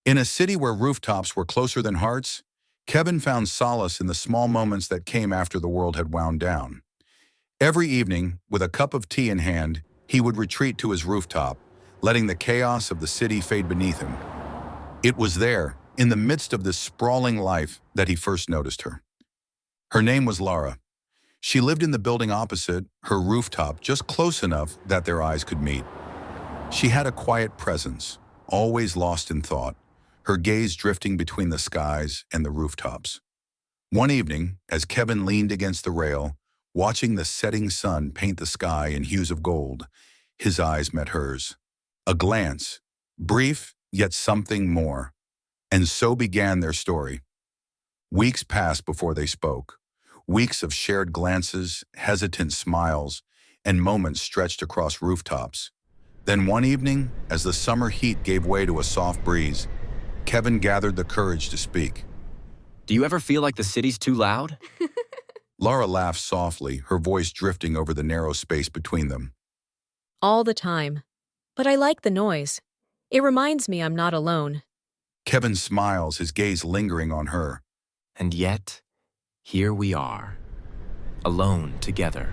In a city where rooftops were closer than hearts, Kevin found solace in the small moments that came after the world had wound down. Every evening, with a cup of tea in hand, he would retreat to his rooftop, letting the chaos of the city fade beneath him. It was there, in the midst of this sprawling life, that he first noticed her. Her name was Lara. She lived in the building opposite, her rooftop just close enough that their eyes could meet. She had a quiet presence, always lost in thought, her gaze drifting between the skies and the rooftops. One evening, as Kevin leaned against the rail, watching the setting sun paint the sky in hues of gold, his eyes met hers. A glance, brief, yet something more. And so began their story. Weeks passed before they spoke. Weeks of shared glances, hesitant smiles, and moments stretched across rooftops. Then one evening, as the summer heat gave way to a soft breeze, Kevin gathered the courage to speak. Do you ever feel like the city's too loud? Lara laughed softly, her voice drifting over the narrow space between them. All the time. But I like the noise. It reminds me I'm not alone. Kevin smiles, his gaze lingering on her. And yet, here we are, alone together.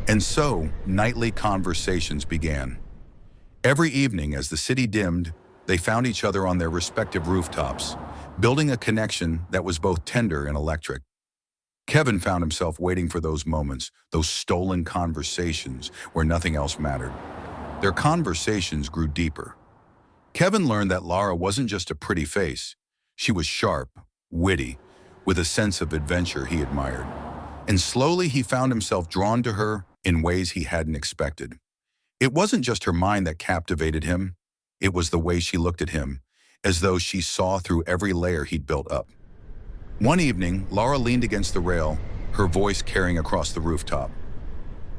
And so, nightly conversations began. Every evening, as the city dimmed, they found each other on their respective rooftops, building a connection that was both tender and electric. Kevin found himself waiting for those moments, those stolen conversations where nothing else mattered. Their conversations grew deeper. Kevin learned that Lara wasn't just a pretty face. She was sharp, witty, with a sense of adventure he admired. And slowly he found himself drawn to her in ways he hadn't expected. It wasn't just her mind that captivated him. It was the way she looked at him, as though she saw through every layer he'd built up. One evening, Lara leaned against the rail, her voice carrying across the rooftop.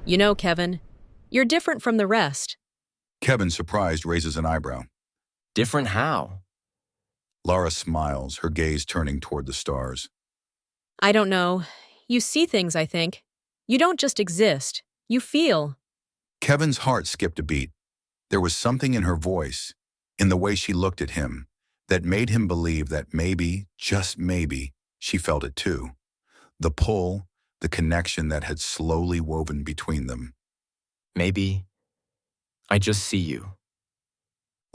You know, Kevin, you're different from the rest. Kevin, surprised, raises an eyebrow. Different how? Lara smiles, her gaze turning toward the stars. I don't know. You see things, I think. You don't just exist. You feel. Kevin's heart skipped a beat. There was something in her voice, in the way she looked at him, that made him believe that maybe, just maybe, she felt it too. The pull, the connection that had slowly woven between them. Maybe I just see you.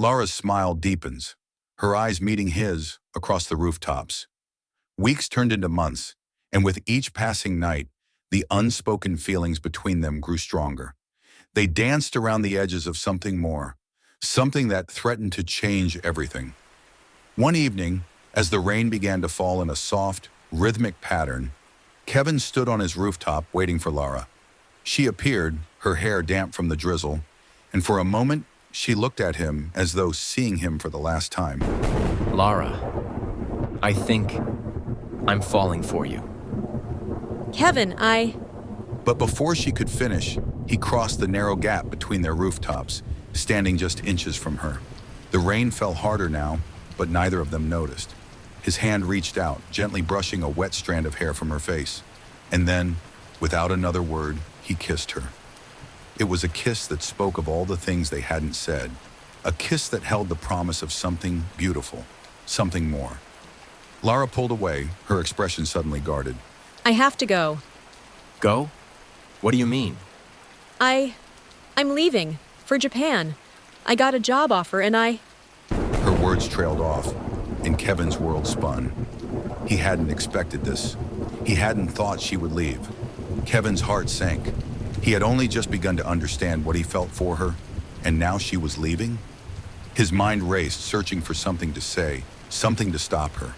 Lara's smile deepens, her eyes meeting his across the rooftops. Weeks turned into months, and with each passing night, the unspoken feelings between them grew stronger. They danced around the edges of something more, something that threatened to change everything. One evening, as the rain began to fall in a soft, rhythmic pattern, Kevin stood on his rooftop waiting for Lara. She appeared, her hair damp from the drizzle, and for a moment, she looked at him as though seeing him for the last time. Lara, I think I'm falling for you. Kevin, But before she could finish, he crossed the narrow gap between their rooftops, standing just inches from her. The rain fell harder now, but neither of them noticed. His hand reached out, gently brushing a wet strand of hair from her face. And then, without another word, he kissed her. It was a kiss that spoke of all the things they hadn't said. A kiss that held the promise of something beautiful, something more. Lara pulled away, her expression suddenly guarded. I have to go. Go? What do you mean? I'm leaving. For Japan. I got a job offer and Her words trailed off, and Kevin's world spun. He hadn't expected this. He hadn't thought she would leave. Kevin's heart sank. He had only just begun to understand what he felt for her, and now she was leaving? His mind raced, searching for something to say, something to stop her.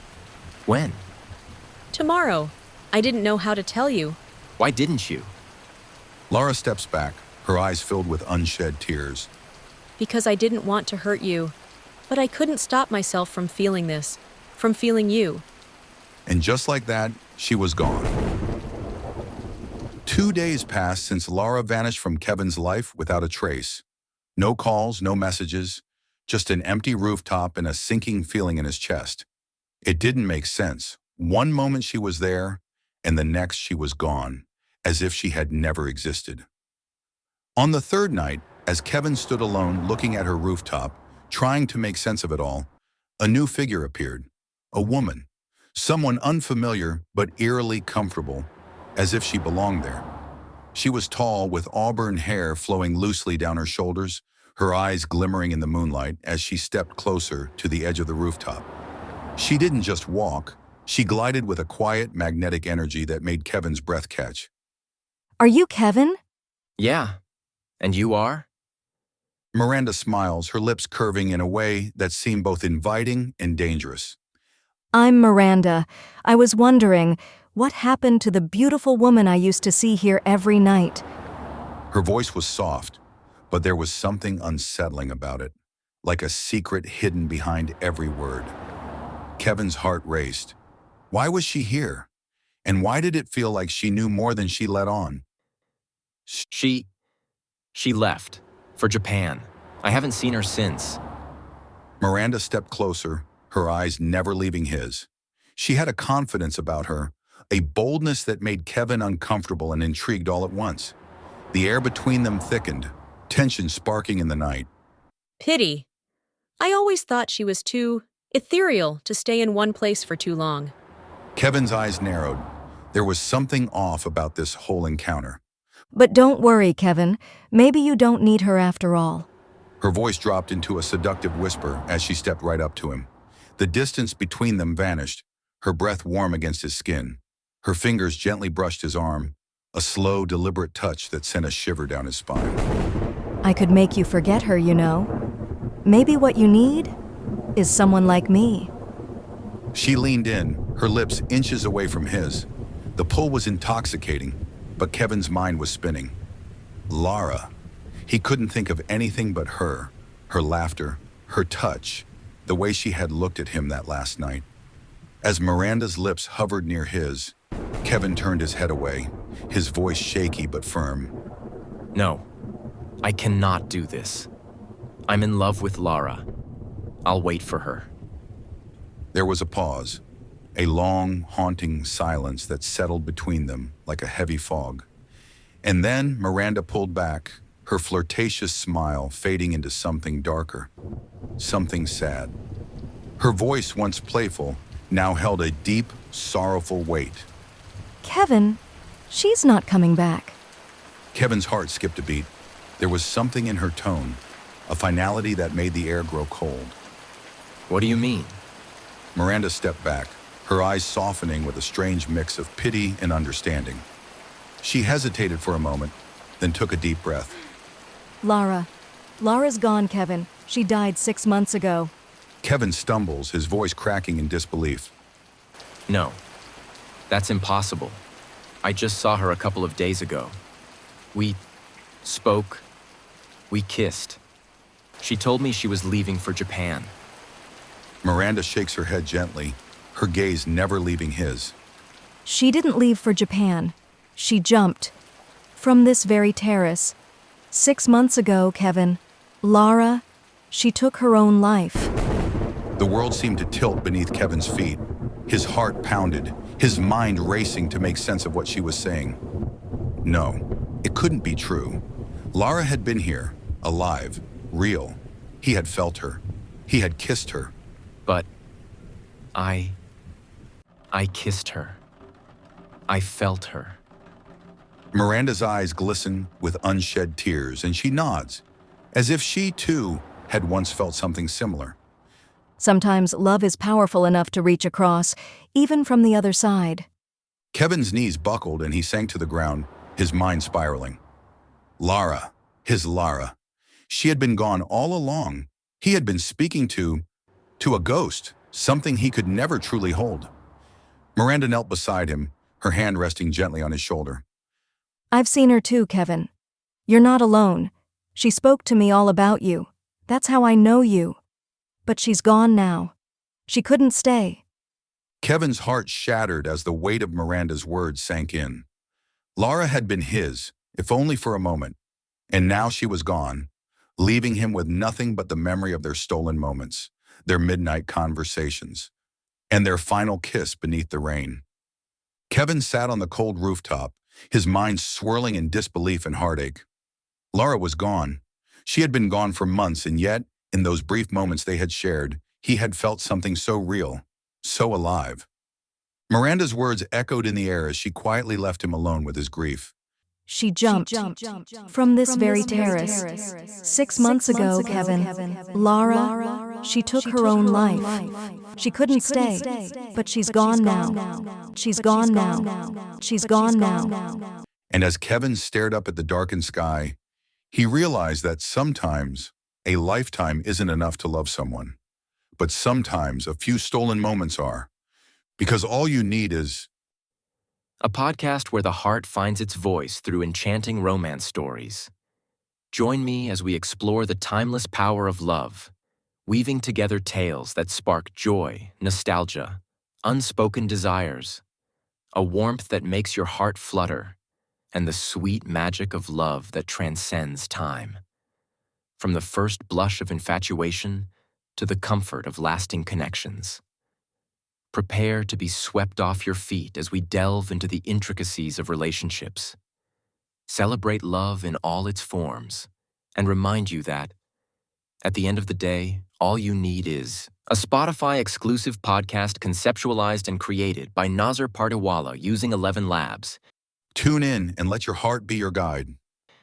When? Tomorrow. I didn't know how to tell you. Why didn't you? Lara steps back, her eyes filled with unshed tears. Because I didn't want to hurt you. But I couldn't stop myself from feeling this. From feeling you. And just like that, she was gone. 2 days passed since Lara vanished from Kevin's life without a trace. No calls, no messages, just an empty rooftop and a sinking feeling in his chest. It didn't make sense. One moment she was there, and the next she was gone, as if she had never existed. On the third night, as Kevin stood alone looking at her rooftop, trying to make sense of it all, A new figure appeared, a woman, someone unfamiliar but eerily comfortable, as if she belonged there. She was tall, with auburn hair flowing loosely down her shoulders, her eyes glimmering in the moonlight as she stepped closer to the edge of the rooftop. She didn't just walk, she glided with a quiet, magnetic energy that made Kevin's breath catch. Are you Kevin? Yeah. And you are? Miranda smiles, her lips curving in a way that seemed both inviting and dangerous. I'm Miranda. I was wondering, what happened to the beautiful woman I used to see here every night? Her voice was soft, but there was something unsettling about it, like a secret hidden behind every word. Kevin's heart raced. Why was she here? And why did it feel like she knew more than she let on? She left. For Japan. I haven't seen her since. Miranda stepped closer, her eyes never leaving his. She had a confidence about her, a boldness that made Kevin uncomfortable and intrigued all at once. The air between them thickened, tension sparking in the night. Pity. I always thought she was too ethereal to stay in one place for too long. Kevin's eyes narrowed. There was something off about this whole encounter. But don't worry, Kevin. Maybe you don't need her after all. Her voice dropped into a seductive whisper as she stepped right up to him. The distance between them vanished, her breath warm against his skin. Her fingers gently brushed his arm, a slow, deliberate touch that sent a shiver down his spine. I could make you forget her, you know. Maybe what you need is someone like me. She leaned in, her lips inches away from his. The pull was intoxicating, but Kevin's mind was spinning. Lara. He couldn't think of anything but her laughter, her touch, the way she had looked at him that last night. As Miranda's lips hovered near his, Kevin turned his head away, his voice shaky but firm. No. I cannot do this. I'm in love with Lara. I'll wait for her. There was a pause, a long, haunting silence that settled between them like a heavy fog. And then Miranda pulled back, her flirtatious smile fading into something darker, something sad. Her voice, once playful, now held a deep, sorrowful weight. Kevin, she's not coming back. Kevin's heart skipped a beat. There was something in her tone, a finality that made the air grow cold. What do you mean? Miranda stepped back, her eyes softening with a strange mix of pity and understanding. She hesitated for a moment, then took a deep breath. Lara's gone, Kevin. She died 6 months ago. Kevin stumbles, his voice cracking in disbelief. No. That's impossible. I just saw her a couple of days ago. We spoke. We kissed. She told me she was leaving for Japan. Miranda shakes her head gently, her gaze never leaving his. She didn't leave for Japan. She jumped. From this very terrace. 6 months ago, Kevin. Lara, she took her own life. The world seemed to tilt beneath Kevin's feet. His heart pounded, his mind racing to make sense of what she was saying. No, it couldn't be true. Lara had been here, alive, real. He had felt her. He had kissed her. But I kissed her. I felt her. Miranda's eyes glisten with unshed tears, and she nods, as if she, too, had once felt something similar. Sometimes love is powerful enough to reach across, even from the other side. Kevin's knees buckled and he sank to the ground, his mind spiraling. Lara, his Lara. She had been gone all along. He had been speaking to a ghost, something he could never truly hold. Miranda knelt beside him, her hand resting gently on his shoulder. I've seen her too, Kevin. You're not alone. She spoke to me all about you. That's how I know you. But she's gone now. She couldn't stay. Kevin's heart shattered as the weight of Miranda's words sank in. Lara had been his, if only for a moment, and now she was gone, leaving him with nothing but the memory of their stolen moments, their midnight conversations, and their final kiss beneath the rain. Kevin sat on the cold rooftop, his mind swirling in disbelief and heartache. Lara was gone. She had been gone for months, and yet, in those brief moments they had shared, He had felt something so real, so alive. Miranda's words echoed in the air as she quietly left him alone with his grief. She jumped from this very terrace. 6 months ago, Kevin. Lara, she took her own life. She couldn't stay, but she's gone now. She's gone now. She's gone now. And as Kevin stared up at the darkened sky, he realized that sometimes a lifetime isn't enough to love someone. But sometimes a few stolen moments are. Because all you need is A podcast where the heart finds its voice through enchanting romance stories. Join me as we explore the timeless power of love, weaving together tales that spark joy, nostalgia, unspoken desires, a warmth that makes your heart flutter, and the sweet magic of love that transcends time. From the first blush of infatuation to the comfort of lasting connections. Prepare to be swept off your feet as we delve into the intricacies of relationships. Celebrate love in all its forms, and remind you that, at the end of the day, all you need is a Spotify-exclusive podcast conceptualized and created by Nazar Partiwala using 11 Labs. tune in and let your heart be your guide.